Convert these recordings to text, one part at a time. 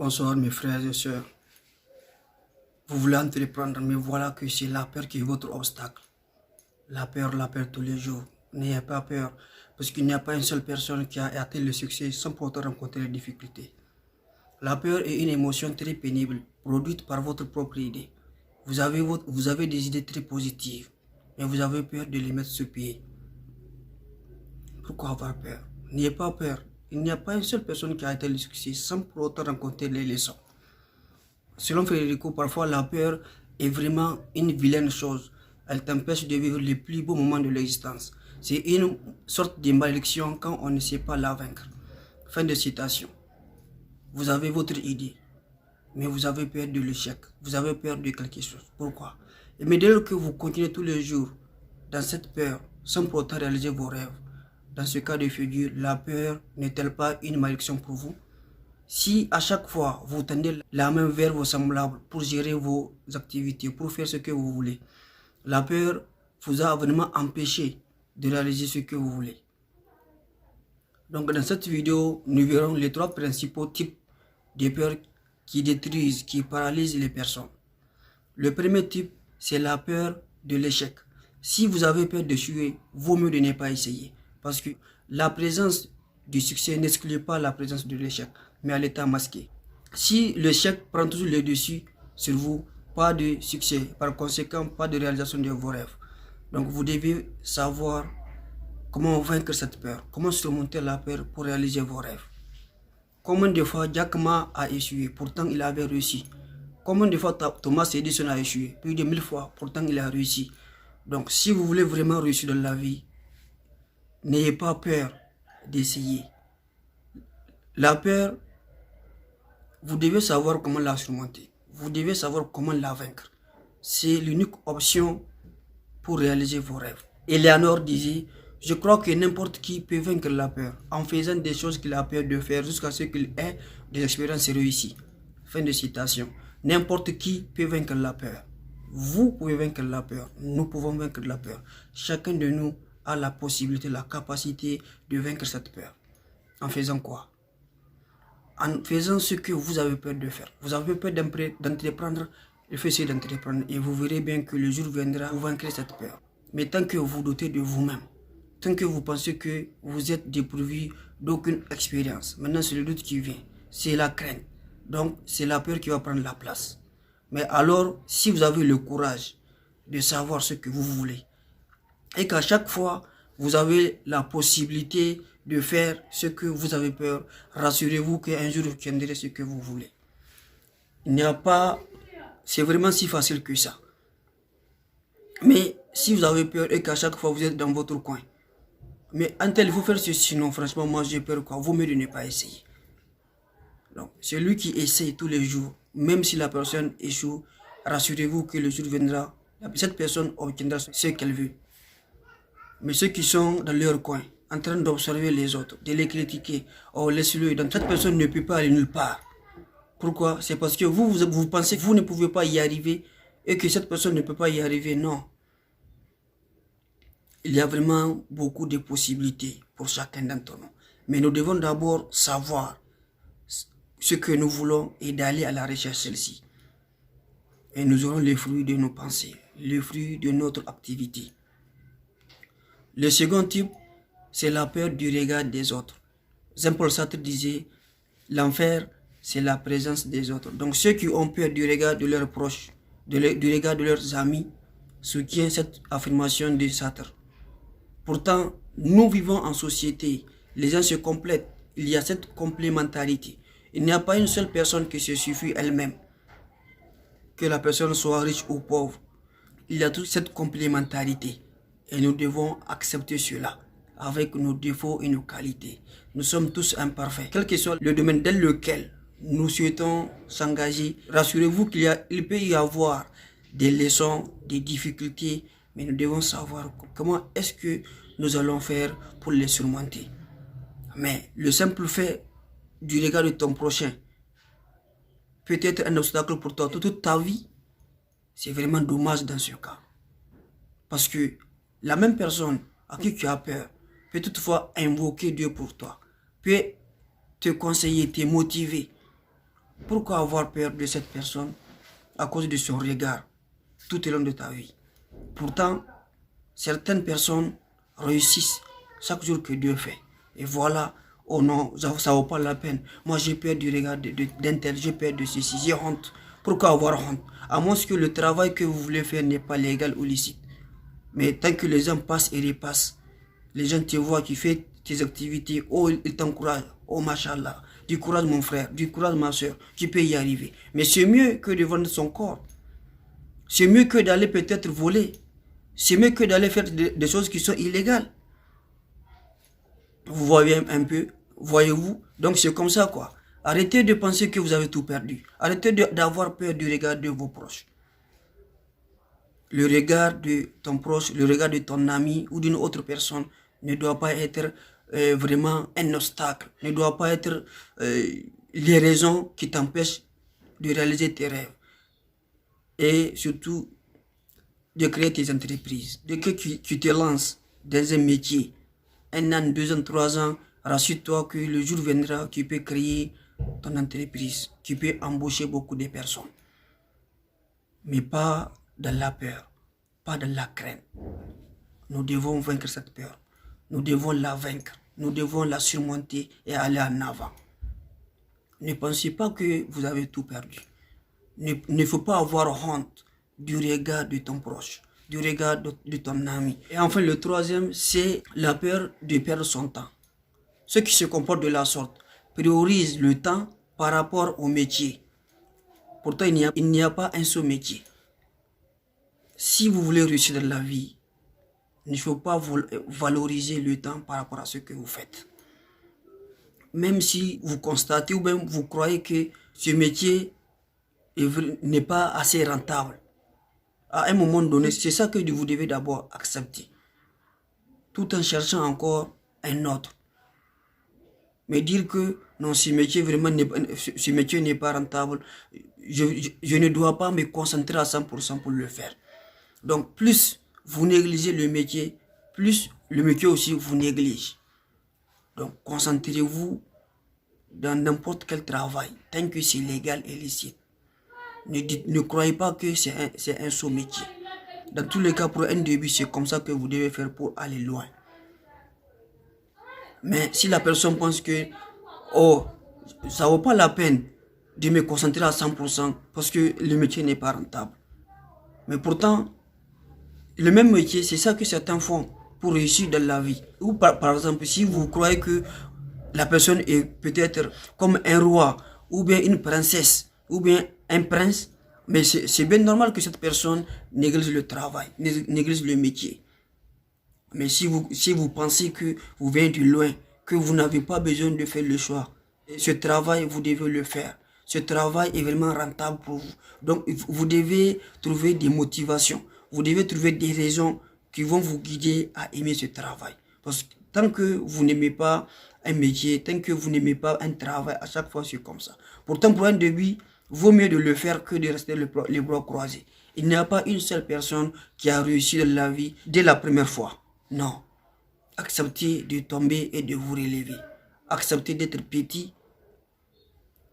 Bonsoir mes frères et sœurs. Vous voulez entreprendre, mais voilà que c'est la peur qui est votre obstacle. La peur tous les jours. N'ayez pas peur, parce qu'il n'y a pas une seule personne qui a atteint le succès sans pourtant rencontrer les difficultés. La peur est une émotion très pénible, produite par votre propre idée. Vous avez des idées très positives, mais vous avez peur de les mettre sur pied. Pourquoi avoir peur? N'ayez pas peur. Il n'y a pas une seule personne qui a atteint le succès sans pour autant rencontrer les leçons. Selon Federico, parfois la peur est vraiment une vilaine chose. Elle t'empêche de vivre les plus beaux moments de l'existence. C'est une sorte de malédiction quand on ne sait pas la vaincre. Fin de citation. Vous avez votre idée, mais vous avez peur de l'échec. Vous avez peur de quelque chose. Pourquoi? Mais dès lors que vous continuez tous les jours dans cette peur, sans pour autant réaliser vos rêves, dans ce cas de figure, la peur n'est-elle pas une malédiction pour vous? Si à chaque fois vous tendez la main vers vos semblables pour gérer vos activités, pour faire ce que vous voulez, la peur vous a vraiment empêché de réaliser ce que vous voulez. Donc dans cette vidéo, nous verrons les trois principaux types de peurs qui détruisent, qui paralysent les personnes. Le premier type, c'est la peur de l'échec. Si vous avez peur d'échouer, vaut mieux de ne pas essayer. Parce que la présence du succès n'exclut pas la présence de l'échec, mais à l'état masqué. Si l'échec prend toujours le dessus sur vous, pas de succès, par conséquent, pas de réalisation de vos rêves. Donc vous devez savoir comment vaincre cette peur, comment surmonter la peur pour réaliser vos rêves. Combien de fois Jack Ma a échoué, pourtant il avait réussi. Combien de fois Thomas Edison a échoué, plus de 1000 fois, pourtant il a réussi. Donc si vous voulez vraiment réussir dans la vie, n'ayez pas peur d'essayer. La peur, vous devez savoir comment la surmonter. Vous devez savoir comment la vaincre. C'est l'unique option pour réaliser vos rêves. Eleanor disait, je crois que n'importe qui peut vaincre la peur en faisant des choses qu'il a peur de faire jusqu'à ce qu'il ait des expériences réussies. Fin de citation. N'importe qui peut vaincre la peur. Vous pouvez vaincre la peur. Nous pouvons vaincre la peur. Chacun de nous a la possibilité, la capacité de vaincre cette peur. En faisant quoi? En faisant ce que vous avez peur de faire. Vous avez peur d'entreprendre, essayez d'entreprendre et vous verrez bien que le jour viendra, vous vaincrez cette peur. Mais tant que vous doutez de vous-même, tant que vous pensez que vous êtes dépourvu d'aucune expérience, maintenant c'est le doute qui vient, c'est la crainte. Donc c'est la peur qui va prendre la place. Mais alors, si vous avez le courage de savoir ce que vous voulez, et qu'à chaque fois, vous avez la possibilité de faire ce que vous avez peur, rassurez-vous qu'un jour vous tiendrez ce que vous voulez. Il n'y a pas... C'est vraiment si facile que ça. Mais si vous avez peur et qu'à chaque fois vous êtes dans votre coin, mais un tel, il faut faire ceci, non, franchement, moi j'ai peur quoi, vaut mieux de ne pas essayer. Donc, celui qui essaye tous les jours, même si la personne échoue, rassurez-vous que le jour viendra, cette personne obtiendra ce qu'elle veut. Mais ceux qui sont dans leur coin, en train d'observer les autres, de les critiquer, oh laissez-le, donc cette personne ne peut pas aller nulle part. Pourquoi? C'est parce que vous pensez que vous ne pouvez pas y arriver et que cette personne ne peut pas y arriver. Non. Il y a vraiment beaucoup de possibilités pour chacun d'entre nous. Mais nous devons d'abord savoir ce que nous voulons et d'aller à la recherche de celle-ci. Et nous aurons les fruits de nos pensées, les fruits de notre activité. Le second type, c'est la peur du regard des autres. Jean-Paul Sartre disait, l'enfer, c'est la présence des autres. Donc ceux qui ont peur du regard de leurs proches, du regard de leurs amis, soutiennent cette affirmation de Sartre. Pourtant, nous vivons en société, les gens se complètent, il y a cette complémentarité. Il n'y a pas une seule personne qui se suffit elle-même, que la personne soit riche ou pauvre. Il y a toute cette complémentarité et nous devons accepter cela avec nos défauts et nos qualités. Nous sommes tous imparfaits, quel que soit le domaine dans lequel nous souhaitons s'engager. Rassurez-vous qu'il peut y avoir des leçons, des difficultés, mais nous devons savoir comment est-ce que nous allons faire pour les surmonter. Mais le simple fait du regard de ton prochain peut être un obstacle pour toi toute ta vie. C'est vraiment dommage dans ce cas. Parce que la même personne à qui tu as peur peut toutefois invoquer Dieu pour toi, peut te conseiller, te motiver. Pourquoi avoir peur de cette personne à cause de son regard tout au long de ta vie? Pourtant, certaines personnes réussissent chaque jour que Dieu fait. Et voilà, oh non, ça ne vaut pas la peine. Moi, j'ai peur du regard d'un tel, j'ai peur de ceci, j'ai honte. Pourquoi avoir honte? À moins que le travail que vous voulez faire n'est pas légal ou licite. Mais tant que les gens passent et repassent, les gens te voient, tu fais tes activités, oh, ils t'encouragent, oh, machallah, du courage mon frère, du courage ma soeur, tu peux y arriver. Mais c'est mieux que de vendre son corps. C'est mieux que d'aller peut-être voler. C'est mieux que d'aller faire des choses qui sont illégales. Vous voyez un peu, voyez-vous? Donc c'est comme ça quoi. Arrêtez de penser que vous avez tout perdu. Arrêtez d'avoir peur du regard de vos proches. Le regard de ton proche, le regard de ton ami ou d'une autre personne ne doit pas être vraiment un obstacle, ne doit pas être les raisons qui t'empêchent de réaliser tes rêves. Et surtout, de créer tes entreprises. Dès que tu te lances dans un métier, 1 an, 2 ans, 3 ans, rassure-toi que le jour viendra, tu peux créer ton entreprise, tu peux embaucher beaucoup de personnes. Mais pas dans la peur, pas dans la crainte. Nous devons vaincre cette peur. Nous devons la vaincre. Nous devons la surmonter et aller en avant. Ne pensez pas que vous avez tout perdu. Ne faut pas avoir honte du regard de ton proche, du regard de ton ami. Et enfin, le troisième, c'est la peur de perdre son temps. Ceux qui se comportent de la sorte priorisent le temps par rapport au métier. Pourtant, il n'y a pas un seul métier. Si vous voulez réussir dans la vie, il ne faut pas valoriser le temps par rapport à ce que vous faites. Même si vous constatez ou même vous croyez que ce métier n'est pas assez rentable, à un moment donné, c'est ça que vous devez d'abord accepter, tout en cherchant encore un autre. Mais dire que non, ce métier n'est pas rentable, je ne dois pas me concentrer à 100% pour le faire. Donc plus vous négligez le métier, plus le métier aussi vous néglige. Donc concentrez-vous dans n'importe quel travail, tant que c'est légal et licite. Ne croyez pas que c'est un saut métier. Dans tous les cas, pour un début, c'est comme ça que vous devez faire pour aller loin. Mais si la personne pense que, oh, ça ne vaut pas la peine de me concentrer à 100% parce que le métier n'est pas rentable. Mais pourtant, le même métier, c'est ça que certains font pour réussir dans la vie. Ou par exemple, si vous croyez que la personne est peut-être comme un roi, ou bien une princesse, ou bien un prince, mais c'est bien normal que cette personne néglige le travail, néglige le métier. Mais si vous pensez que vous venez de loin, que vous n'avez pas besoin de faire le choix, ce travail, vous devez le faire. Ce travail est vraiment rentable pour vous. Donc, vous devez trouver des motivations. Vous devez trouver des raisons qui vont vous guider à aimer ce travail. Parce que tant que vous n'aimez pas un métier, tant que vous n'aimez pas un travail, à chaque fois c'est comme ça. Pourtant, pour un début, vaut mieux de le faire que de rester les bras croisés. Il n'y a pas une seule personne qui a réussi dans la vie dès la première fois. Non. Acceptez de tomber et de vous relever. Acceptez d'être petit.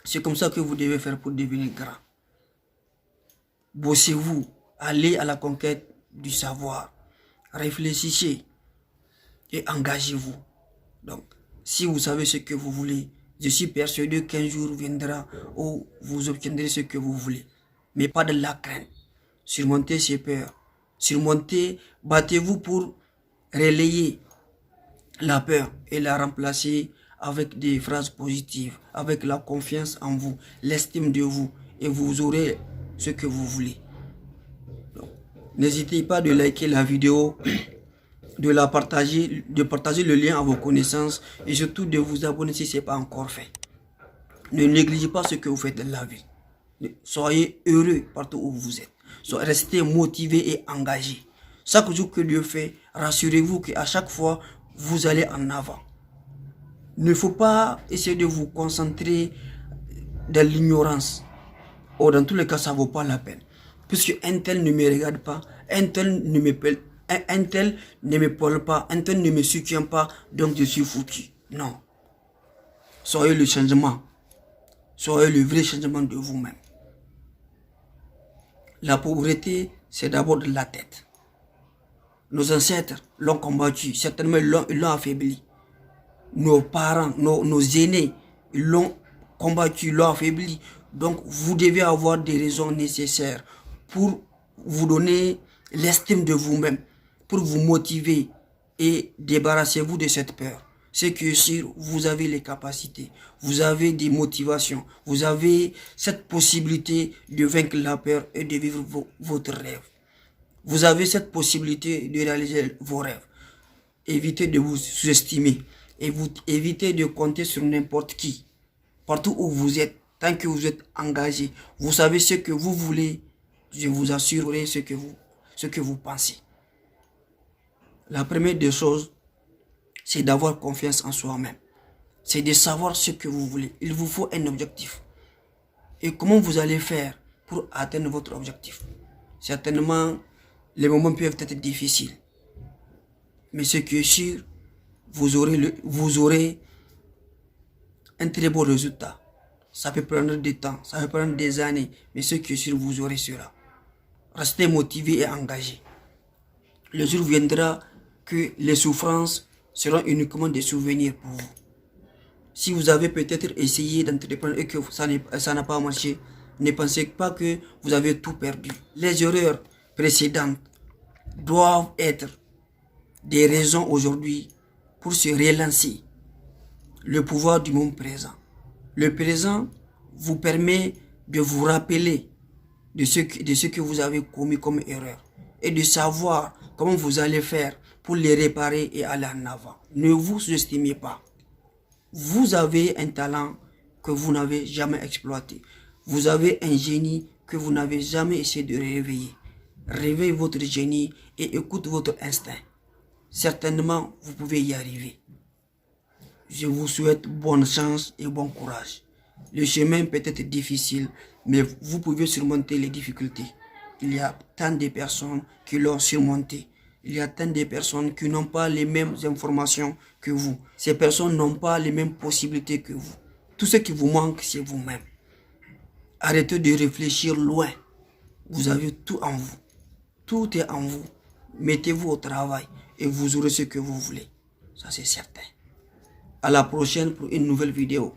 C'est comme ça que vous devez faire pour devenir grand. Bossez-vous. Allez à la conquête du savoir. Réfléchissez et engagez-vous. Donc, si vous savez ce que vous voulez, je suis persuadé qu'un jour viendra où vous obtiendrez ce que vous voulez. Mais pas de la crainte. Surmontez ces peurs. Surmontez, battez-vous pour relayer la peur et la remplacer avec des phrases positives, avec la confiance en vous, l'estime de vous, et vous aurez ce que vous voulez. N'hésitez pas de liker la vidéo, de partager le lien à vos connaissances et surtout de vous abonner si ce n'est pas encore fait. Ne négligez pas ce que vous faites dans la vie. Soyez heureux partout où vous êtes. Restez motivé et engagé. Chaque jour que Dieu fait, rassurez-vous qu'à chaque fois, vous allez en avant. Il ne faut pas essayer de vous concentrer dans l'ignorance. Ou dans tous les cas, ça ne vaut pas la peine. Puisque un tel ne me regarde pas, un tel ne me parle pas, un tel ne me soutient pas, donc je suis foutu. Non. Soyez le changement. Soyez le vrai changement de vous-même. La pauvreté, c'est d'abord de la tête. Nos ancêtres l'ont combattu, certainement ils l'ont affaibli. Nos parents, nos aînés, ils l'ont combattu, ils l'ont affaibli. Donc, vous devez avoir des raisons nécessaires pour vous donner l'estime de vous-même, pour vous motiver et débarrassez-vous de cette peur. C'est que sûr, vous avez les capacités, vous avez des motivations, vous avez cette possibilité de vaincre la peur et de vivre votre rêve. Vous avez cette possibilité de réaliser vos rêves. Évitez de vous sous-estimer et évitez de compter sur n'importe qui. Partout où vous êtes, tant que vous êtes engagé, vous savez ce que vous voulez, je vous assurerai ce que vous pensez. La première des choses, c'est d'avoir confiance en soi-même. C'est de savoir ce que vous voulez. Il vous faut un objectif. Et comment vous allez faire pour atteindre votre objectif? Certainement, les moments peuvent être difficiles. Mais ce qui est sûr, vous aurez un très beau résultat. Ça peut prendre du temps, ça peut prendre des années, mais ce qui est sûr, vous aurez cela. Restez motivé et engagé. Le jour viendra que les souffrances seront uniquement des souvenirs pour vous. Si vous avez peut-être essayé d'entreprendre et que ça n'a pas marché, ne pensez pas que vous avez tout perdu. Les erreurs précédentes doivent être des raisons aujourd'hui pour se relancer. Le pouvoir du moment présent. Le présent vous permet de vous rappeler de ce que vous avez commis comme erreur et de savoir comment vous allez faire pour les réparer et aller en avant. Ne vous sous-estimez pas. Vous avez un talent que vous n'avez jamais exploité. Vous avez un génie que vous n'avez jamais essayé de réveiller. Réveillez votre génie et écoutez votre instinct. Certainement, vous pouvez y arriver. Je vous souhaite bonne chance et bon courage. Le chemin peut être difficile, mais vous pouvez surmonter les difficultés. Il y a tant de personnes qui l'ont surmonté. Il y a tant de personnes qui n'ont pas les mêmes informations que vous. Ces personnes n'ont pas les mêmes possibilités que vous. Tout ce qui vous manque, c'est vous-même. Arrêtez de réfléchir loin. Vous avez tout en vous. Tout est en vous. Mettez-vous au travail et vous aurez ce que vous voulez. Ça, c'est certain. À la prochaine pour une nouvelle vidéo.